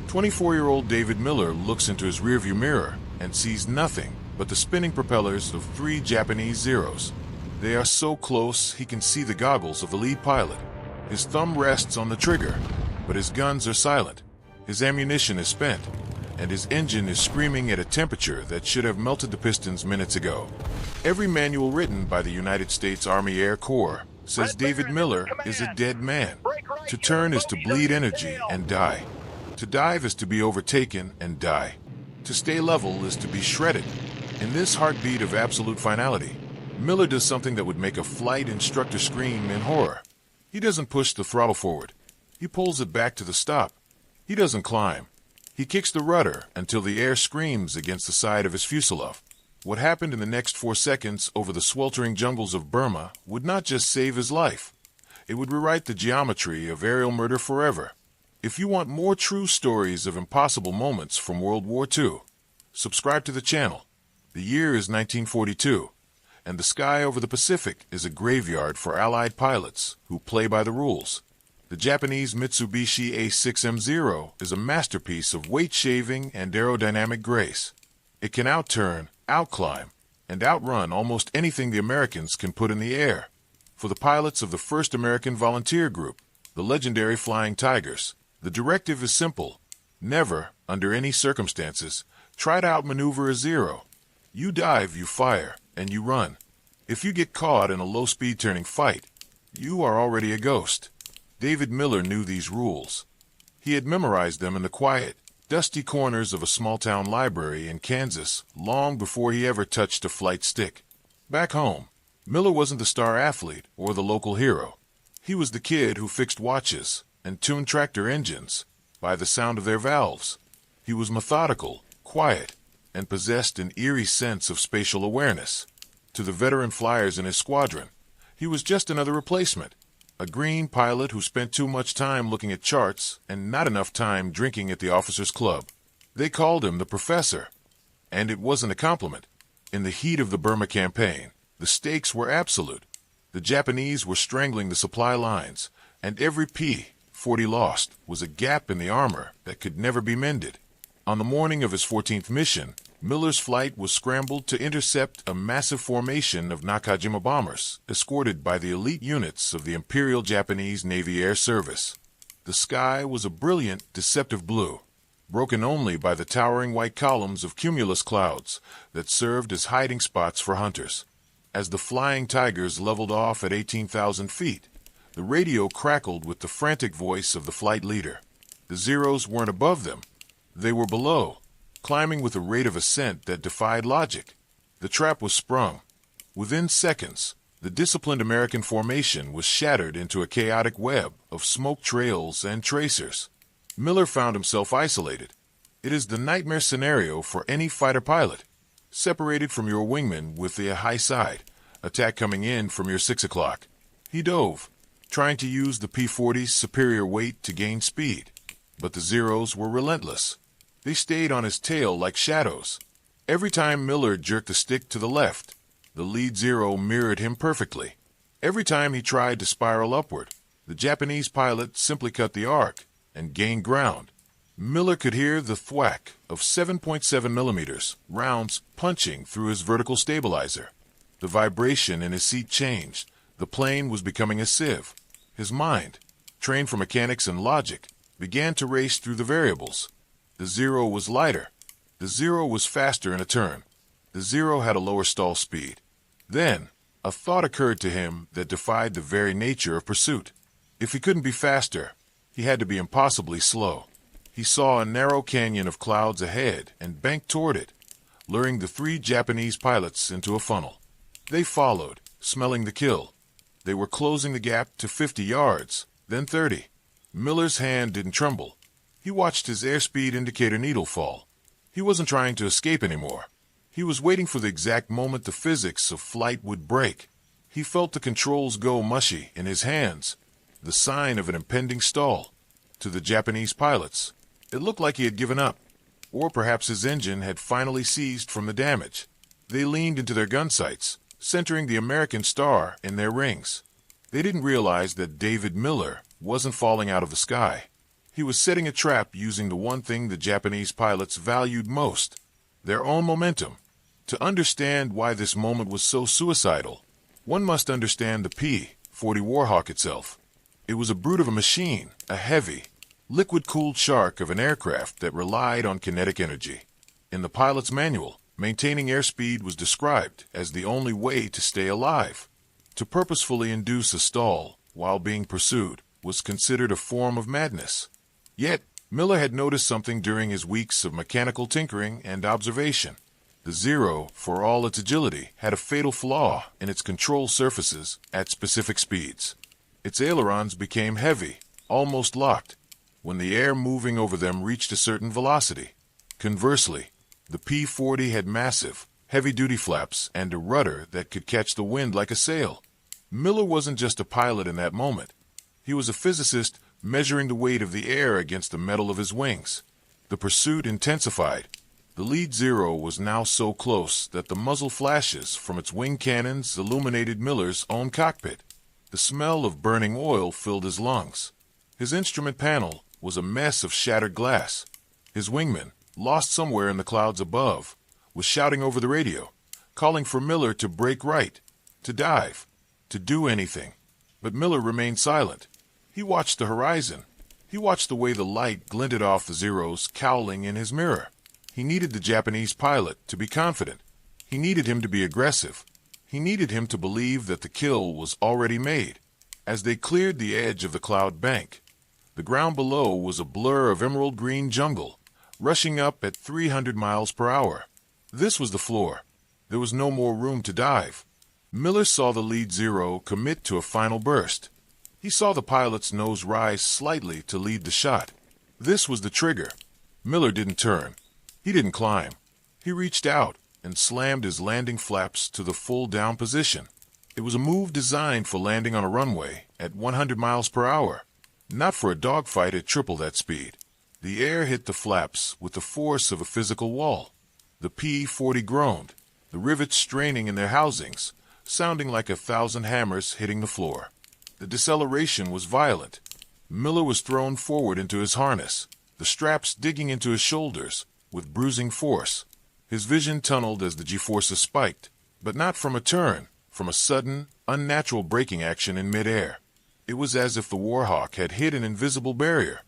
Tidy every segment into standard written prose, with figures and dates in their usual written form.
24-year-old David Miller looks into his rearview mirror and sees nothing but the spinning propellers of 3 Japanese Zeros. They are so close he can see the goggles of the lead pilot. His thumb rests on the trigger, but his guns are silent. His ammunition is spent, and his engine is screaming at a temperature that should have melted the pistons minutes ago. Every manual written by the United States Army Air Corps says David Miller is a dead man. To turn is to bleed energy and die. To dive is to be overtaken and die. To stay level is to be shredded. In this heartbeat of absolute finality, Miller does something that would make a flight instructor scream in horror. He doesn't push the throttle forward. He pulls it back to the stop. He doesn't climb. He kicks the rudder until the air screams against the side of his fuselage. What happened in the next 4 seconds over the sweltering jungles of Burma would not just save his life. It would rewrite the geometry of aerial murder forever. If you want more true stories of impossible moments from World War II, subscribe to the channel. The year is 1942, and the sky over the Pacific is a graveyard for Allied pilots who play by the rules. The Japanese Mitsubishi A6M0 is a masterpiece of weight shaving and aerodynamic grace. It can outturn, outclimb, and outrun almost anything the Americans can put in the air. For the pilots of the 1st American Volunteer Group, the legendary Flying Tigers, the directive is simple. Never, under any circumstances, try to outmaneuver a Zero. You dive, you fire, and you run. If you get caught in a low-speed turning fight, you are already a ghost. David Miller knew these rules. He had memorized them in the quiet, dusty corners of a small-town library in Kansas long before he ever touched a flight stick. Back home, Miller wasn't the star athlete or the local hero. He was the kid who fixed watches and tuned tractor engines by the sound of their valves. He was methodical, quiet, and possessed an eerie sense of spatial awareness. To the veteran flyers in his squadron, he was just another replacement, a green pilot who spent too much time looking at charts and not enough time drinking at the officers' club. They called him the Professor, and it wasn't a compliment. In the heat of the Burma campaign, the stakes were absolute. The Japanese were strangling the supply lines, and every P-40 lost was a gap in the armor that could never be mended. On the morning of his 14th mission, Miller's flight was scrambled to intercept a massive formation of Nakajima bombers, escorted by the elite units of the Imperial Japanese Navy Air Service. The sky was a brilliant, deceptive blue, broken only by the towering white columns of cumulus clouds that served as hiding spots for hunters. As the Flying Tigers leveled off at 18,000 feet, the radio crackled with the frantic voice of the flight leader. The Zeros weren't above them. They were below, climbing with a rate of ascent that defied logic. The trap was sprung. Within seconds, the disciplined American formation was shattered into a chaotic web of smoke trails and tracers. Miller found himself isolated. It is the nightmare scenario for any fighter pilot. Separated from your wingman with the high side, attack coming in from your 6 o'clock. He dove, trying to use the P-40's superior weight to gain speed. But the Zeros were relentless. They stayed on his tail like shadows. Every time Miller jerked the stick to the left, the lead Zero mirrored him perfectly. Every time he tried to spiral upward, the Japanese pilot simply cut the arc and gained ground. Miller could hear the thwack of 7.7 millimeters rounds punching through his vertical stabilizer. The vibration in his seat changed. The plane was becoming a sieve. His mind, trained for mechanics and logic, began to race through the variables. The Zero was lighter. The Zero was faster in a turn. The Zero had a lower stall speed. Then, a thought occurred to him that defied the very nature of pursuit. If he couldn't be faster, he had to be impossibly slow. He saw a narrow canyon of clouds ahead and banked toward it, luring the 3 Japanese pilots into a funnel. They followed, smelling the kill. They were closing the gap to 50 yards, then 30. Miller's hand didn't tremble. He watched his airspeed indicator needle fall. He wasn't trying to escape anymore. He was waiting for the exact moment the physics of flight would break. He felt the controls go mushy in his hands, the sign of an impending stall. To the Japanese pilots, it looked like he had given up, or perhaps his engine had finally seized from the damage. They leaned into their gun sights, centering the American star in their rings. They didn't realize that David Miller wasn't falling out of the sky. He was setting a trap using the one thing the Japanese pilots valued most, their own momentum. To understand why this moment was so suicidal, one must understand the P-40 Warhawk itself. It was a brute of a machine, a heavy, liquid-cooled shark of an aircraft that relied on kinetic energy. In the pilot's manual, maintaining airspeed was described as the only way to stay alive. To purposefully induce a stall while being pursued was considered a form of madness. Yet, Miller had noticed something during his weeks of mechanical tinkering and observation. The Zero, for all its agility, had a fatal flaw in its control surfaces at specific speeds. Its ailerons became heavy, almost locked, when the air moving over them reached a certain velocity. Conversely, the P-40 had massive, heavy-duty flaps and a rudder that could catch the wind like a sail. Miller wasn't just a pilot in that moment. He was a physicist measuring the weight of the air against the metal of his wings. The pursuit intensified. The lead Zero was now so close that the muzzle flashes from its wing cannons illuminated Miller's own cockpit. The smell of burning oil filled his lungs. His instrument panel was a mess of shattered glass. His wingman, lost somewhere in the clouds above, was shouting over the radio, calling for Miller to break right, to dive, to do anything. But Miller remained silent. He watched the horizon. He watched the way the light glinted off the Zero's cowling in his mirror. He needed the Japanese pilot to be confident. He needed him to be aggressive. He needed him to believe that the kill was already made. As they cleared the edge of the cloud bank, the ground below was a blur of emerald green jungle, rushing up at 300 miles per hour. This was the floor. There was no more room to dive. Miller saw the lead Zero commit to a final burst. He saw the pilot's nose rise slightly to lead the shot. This was the trigger. Miller didn't turn. He didn't climb. He reached out and slammed his landing flaps to the full down position. It was a move designed for landing on a runway at 100 miles per hour, not for a dogfight at triple that speed. The air hit the flaps with the force of a physical wall. The P-40 groaned, the rivets straining in their housings, sounding like 1,000 hammers hitting the floor. The deceleration was violent. Miller was thrown forward into his harness, the straps digging into his shoulders with bruising force. His vision tunneled as the G-forces spiked, but not from a turn, from a sudden, unnatural braking action in midair. It was as if the Warhawk had hit an invisible barrier.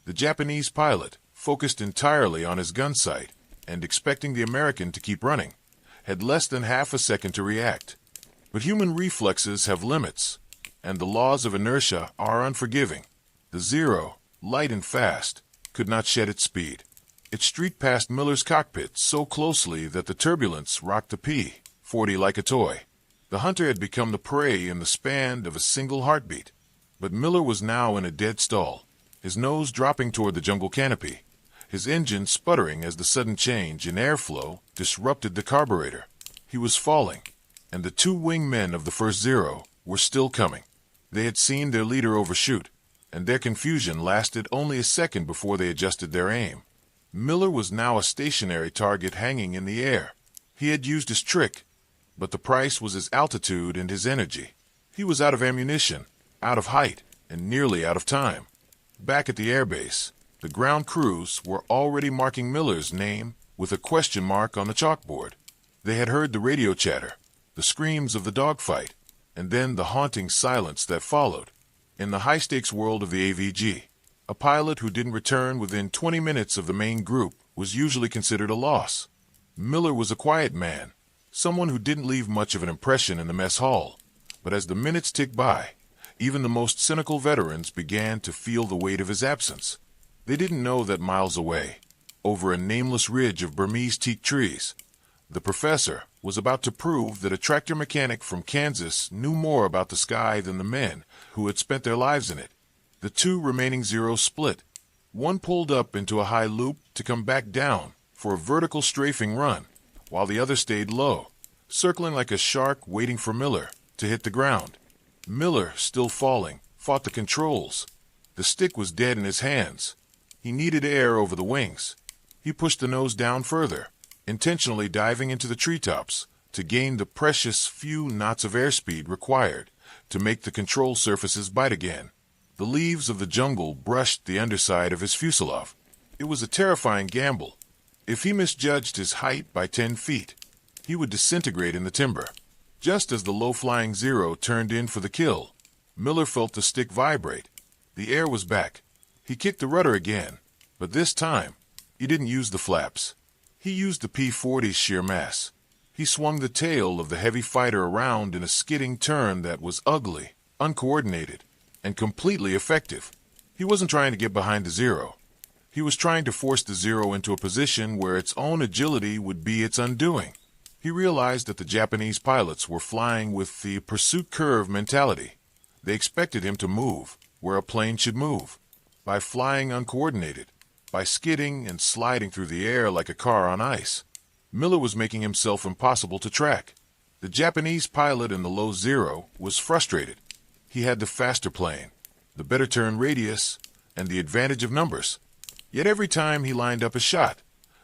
The Japanese pilot, focused entirely on his gun sight and expecting the American to keep running, had less than half a second to react. But human reflexes have limits, and the laws of inertia are unforgiving. The Zero, light and fast, could not shed its speed. It streaked past Miller's cockpit so closely that the turbulence rocked the P-40 like a toy. The hunter had become the prey in the span of a single heartbeat. But Miller was now in a dead stall, his nose dropping toward the jungle canopy, his engine sputtering as the sudden change in airflow disrupted the carburetor. He was falling, and the two wingmen of the first Zero were still coming. They had seen their leader overshoot, and their confusion lasted only a second before they adjusted their aim. Miller was now a stationary target hanging in the air. He had used his trick, but the price was his altitude and his energy. He was out of ammunition, out of height, and nearly out of time. Back at the airbase, the ground crews were already marking Miller's name with a question mark on the chalkboard. They had heard the radio chatter, the screams of the dogfight, and then the haunting silence that followed. In the high-stakes world of the AVG, a pilot who didn't return within 20 minutes of the main group was usually considered a loss. Miller was a quiet man, someone who didn't leave much of an impression in the mess hall. But as the minutes ticked by, even the most cynical veterans began to feel the weight of his absence. They didn't know that miles away, over a nameless ridge of Burmese teak trees, the professor was about to prove that a tractor mechanic from Kansas knew more about the sky than the men who had spent their lives in it. The two remaining Zeros split. One pulled up into a high loop to come back down for a vertical strafing run, while the other stayed low, circling like a shark waiting for Miller to hit the ground. Miller, still falling, fought the controls. The stick was dead in his hands. He needed air over the wings. He pushed the nose down further, intentionally diving into the treetops to gain the precious few knots of airspeed required to make the control surfaces bite again. The leaves of the jungle brushed the underside of his fuselage. It was a terrifying gamble. If he misjudged his height by 10 feet, he would disintegrate in the timber. Just as the low-flying Zero turned in for the kill, Miller felt the stick vibrate. The air was back. He kicked the rudder again, but this time, he didn't use the flaps. He used the P-40's sheer mass. He swung the tail of the heavy fighter around in a skidding turn that was ugly, uncoordinated, and completely effective. He wasn't trying to get behind the Zero. He was trying to force the Zero into a position where its own agility would be its undoing. He realized that the Japanese pilots were flying with the pursuit curve mentality. They expected him to move where a plane should move, by flying uncoordinated, by skidding and sliding through the air like a car on ice. Miller was making himself impossible to track. The Japanese pilot in the low Zero was frustrated. He had the faster plane, the better turn radius, and the advantage of numbers. Yet every time he lined up a shot,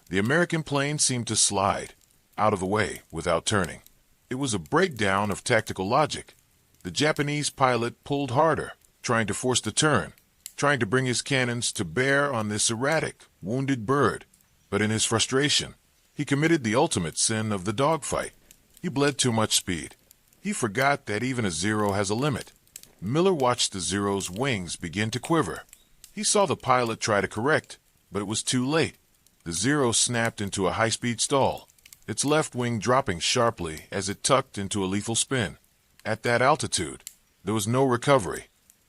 the American plane seemed to slide out of the way without turning. It was a breakdown of tactical logic. The Japanese pilot pulled harder, trying to force the turn, trying to bring his cannons to bear on this erratic, wounded bird. But in his frustration, he committed the ultimate sin of the dogfight. He bled too much speed. He forgot that even a Zero has a limit. Miller watched the Zero's wings begin to quiver. He saw the pilot try to correct, but it was too late. The Zero snapped into a high-speed stall, its left wing dropping sharply as it tucked into a lethal spin. At that altitude, there was no recovery.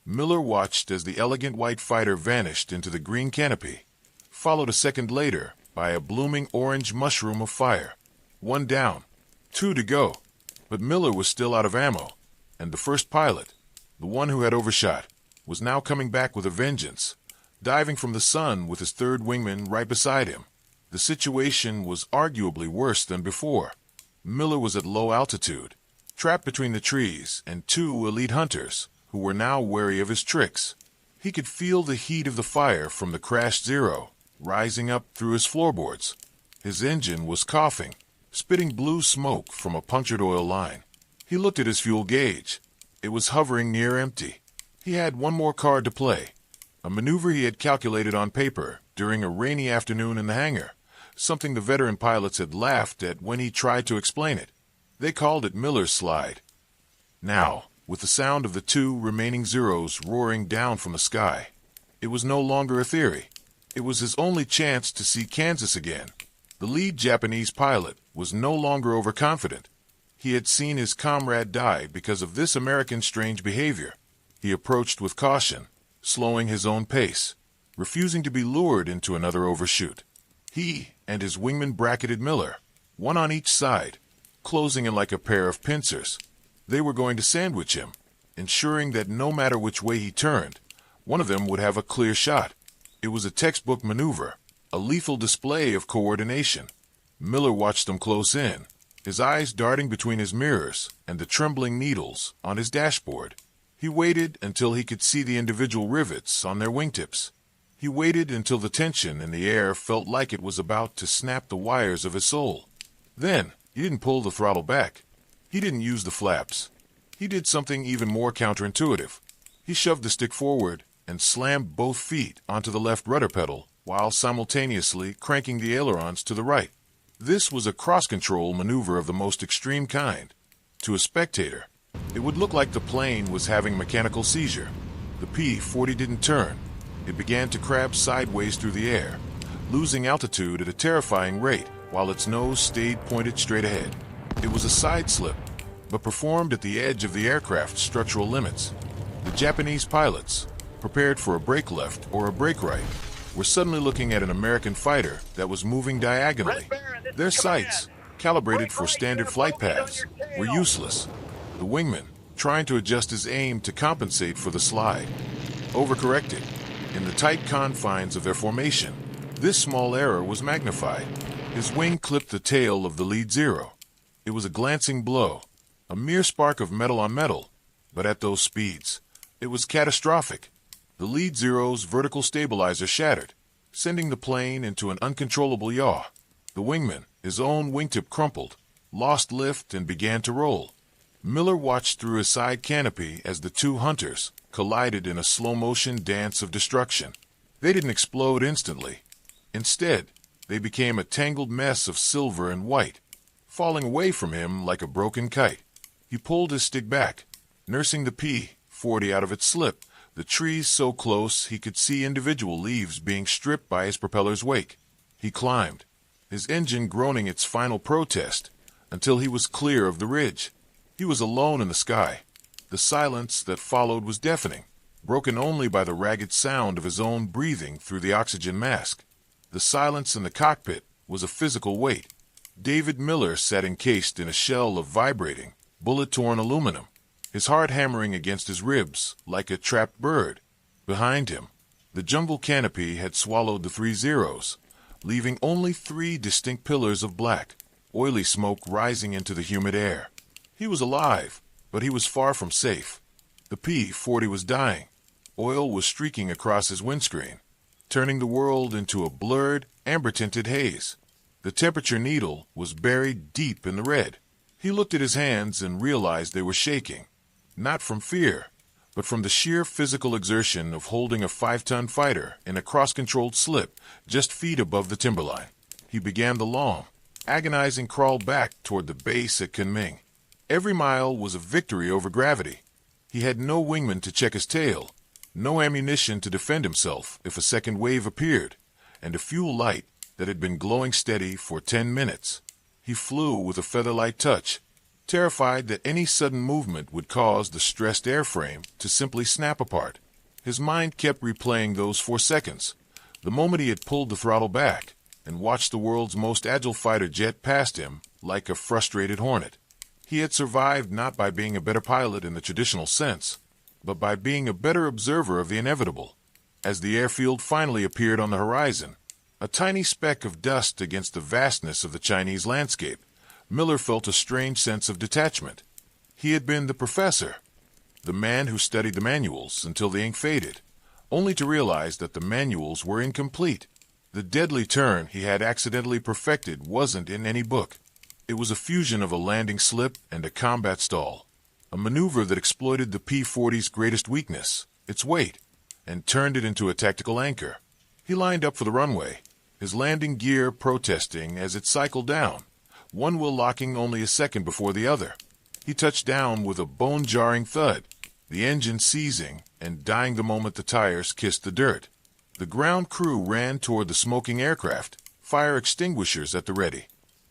Miller watched as the elegant white fighter vanished into the green canopy, followed a second later by a blooming orange mushroom of fire. 1 down, 2 to go. But Miller was still out of ammo, and the first pilot, the one who had overshot, was now coming back with a vengeance, diving from the sun with his third wingman right beside him. The situation was arguably worse than before. Miller was at low altitude, trapped between the trees and 2 elite hunters who were now wary of his tricks. He could feel the heat of the fire from the crashed Zero rising up through his floorboards. His engine was coughing, spitting blue smoke from a punctured oil line. He looked at his fuel gauge. It was hovering near empty. He had one more card to play, a maneuver he had calculated on paper during a rainy afternoon in the hangar, something the veteran pilots had laughed at when he tried to explain it. They called it Miller's slide. Now, with the sound of the 2 remaining Zeros roaring down from the sky, it was no longer a theory. It was his only chance to see Kansas again. The lead Japanese pilot was no longer overconfident. He had seen his comrade die because of this American's strange behavior. He approached with caution, slowing his own pace, refusing to be lured into another overshoot. He and his wingman bracketed Miller, one on each side, closing in like a pair of pincers. They were going to sandwich him, ensuring that no matter which way he turned, one of them would have a clear shot. It was a textbook maneuver, a lethal display of coordination. Miller watched them close in, his eyes darting between his mirrors and the trembling needles on his dashboard. He waited until he could see the individual rivets on their wingtips. He waited until the tension in the air felt like it was about to snap the wires of his soul. Then, he didn't pull the throttle back. He didn't use the flaps. He did something even more counterintuitive. He shoved the stick forward and slammed both feet onto the left rudder pedal while simultaneously cranking the ailerons to the right. This was a cross-control maneuver of the most extreme kind. To a spectator, it would look like the plane was having a mechanical seizure. The P-40 didn't turn. It began to crab sideways through the air, losing altitude at a terrifying rate while its nose stayed pointed straight ahead. It was a side slip, but performed at the edge of the aircraft's structural limits. The Japanese pilots, prepared for a brake left or a brake right, were suddenly looking at an American fighter that was moving diagonally. Their sights, calibrated for standard flight paths, were useless. The wingman, trying to adjust his aim to compensate for the slide, overcorrected. In the tight confines of their formation, this small error was magnified. His wing clipped the tail of the lead Zero. It was a glancing blow, a mere spark of metal on metal, but at those speeds, it was catastrophic. The lead Zero's vertical stabilizer shattered, sending the plane into an uncontrollable yaw. The wingman, his own wingtip crumpled, lost lift and began to roll. Miller watched through his side canopy as the 2 hunters, collided in a slow-motion dance of destruction. They didn't explode instantly. Instead, they became a tangled mess of silver and white, falling away from him like a broken kite. He pulled his stick back, nursing the P-40 out of its slip, the trees so close he could see individual leaves being stripped by his propeller's wake. He climbed, his engine groaning its final protest, until he was clear of the ridge. He was alone in the sky. The silence that followed was deafening, broken only by the ragged sound of his own breathing through the oxygen mask. The silence in the cockpit was a physical weight. David Miller sat encased in a shell of vibrating, bullet-torn aluminum, his heart hammering against his ribs like a trapped bird. Behind him, the jungle canopy had swallowed the 3 Zeros, leaving only 3 distinct pillars of black, oily smoke rising into the humid air. He was alive, but he was far from safe. The P-40 was dying. Oil was streaking across his windscreen, turning the world into a blurred, amber-tinted haze. The temperature needle was buried deep in the red. He looked at his hands and realized they were shaking, not from fear, but from the sheer physical exertion of holding a 5-ton fighter in a cross-controlled slip just feet above the timberline. He began the long, agonizing crawl back toward the base at Kunming. Every mile was a victory over gravity. He had no wingman to check his tail, no ammunition to defend himself if a second wave appeared, and a fuel light that had been glowing steady for 10 minutes. He flew with a feather-light touch, terrified that any sudden movement would cause the stressed airframe to simply snap apart. His mind kept replaying those 4 seconds, the moment he had pulled the throttle back and watched the world's most agile fighter jet past him like a frustrated hornet. He had survived not by being a better pilot in the traditional sense, but by being a better observer of the inevitable. As the airfield finally appeared on the horizon, a tiny speck of dust against the vastness of the Chinese landscape, Miller felt a strange sense of detachment. He had been the professor, the man who studied the manuals until the ink faded, only to realize that the manuals were incomplete. The deadly turn he had accidentally perfected wasn't in any book. It was a fusion of a landing slip and a combat stall, a maneuver that exploited the P-40's greatest weakness, its weight, and turned it into a tactical anchor. He lined up for the runway, his landing gear protesting as it cycled down, one wheel locking only a second before the other. He touched down with a bone-jarring thud, the engine seizing and dying the moment the tires kissed the dirt. The ground crew ran toward the smoking aircraft, fire extinguishers at the ready.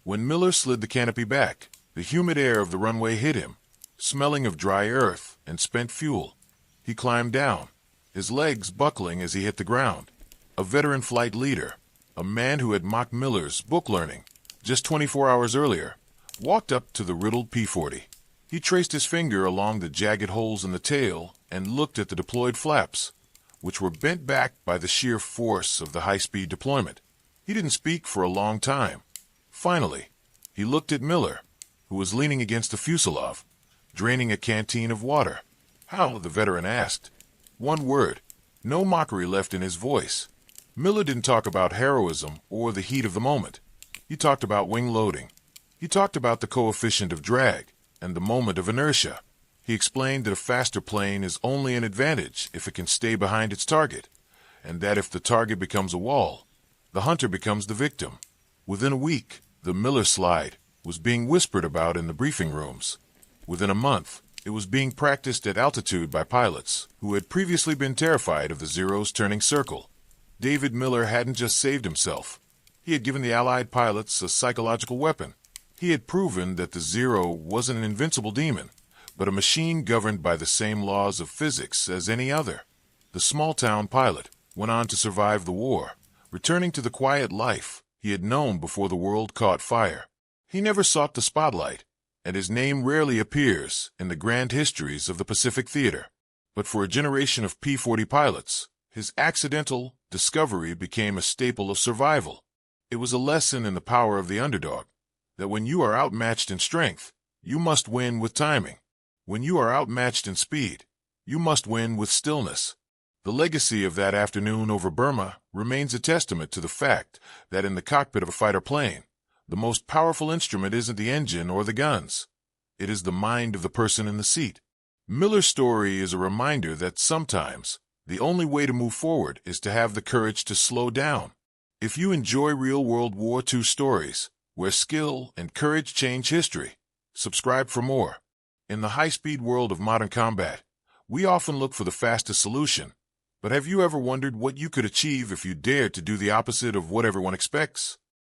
When Miller slid the canopy back, the humid air of the runway hit him, smelling of dry earth and spent fuel. He climbed down, his legs buckling as he hit the ground. A veteran flight leader, a man who had mocked Miller's book learning just 24 hours earlier, walked up to the riddled P-40. He traced his finger along the jagged holes in the tail and looked at the deployed flaps, which were bent back by the sheer force of the high-speed deployment. He didn't speak for a long time. Finally, he looked at Miller, who was leaning against the fuselage, draining a canteen of water. "How?" the veteran asked. One word, no mockery left in his voice. Miller didn't talk about heroism or the heat of the moment. He talked about wing loading. He talked about the coefficient of drag and the moment of inertia. He explained that a faster plane is only an advantage if it can stay behind its target, and that if the target becomes a wall, the hunter becomes the victim. Within a week, the Miller slide was being whispered about in the briefing rooms. Within a month, it was being practiced at altitude by pilots who had previously been terrified of the Zeros turning circle. David Miller hadn't just saved himself. He had given the Allied pilots a psychological weapon. He had proven that the Zero wasn't an invincible demon, but a machine governed by the same laws of physics as any other. The small-town pilot went on to survive the war, returning to the quiet life he had known before the world caught fire. He never sought the spotlight, and his name rarely appears in the grand histories of the Pacific Theater. But for a generation of P-40 pilots, his accidental discovery became a staple of survival. It was a lesson in the power of the underdog, that when you are outmatched in strength, you must win with timing. When you are outmatched in speed, you must win with stillness. The legacy of that afternoon over Burma remains a testament to the fact that in the cockpit of a fighter plane, the most powerful instrument isn't the engine or the guns. It is the mind of the person in the seat. Miller's story is a reminder that sometimes the only way to move forward is to have the courage to slow down. If you enjoy real World War II stories, where skill and courage change history, subscribe for more. In the high-speed world of modern combat, we often look for the fastest solution. But have you ever wondered what you could achieve if you dared to do the opposite of what everyone expects?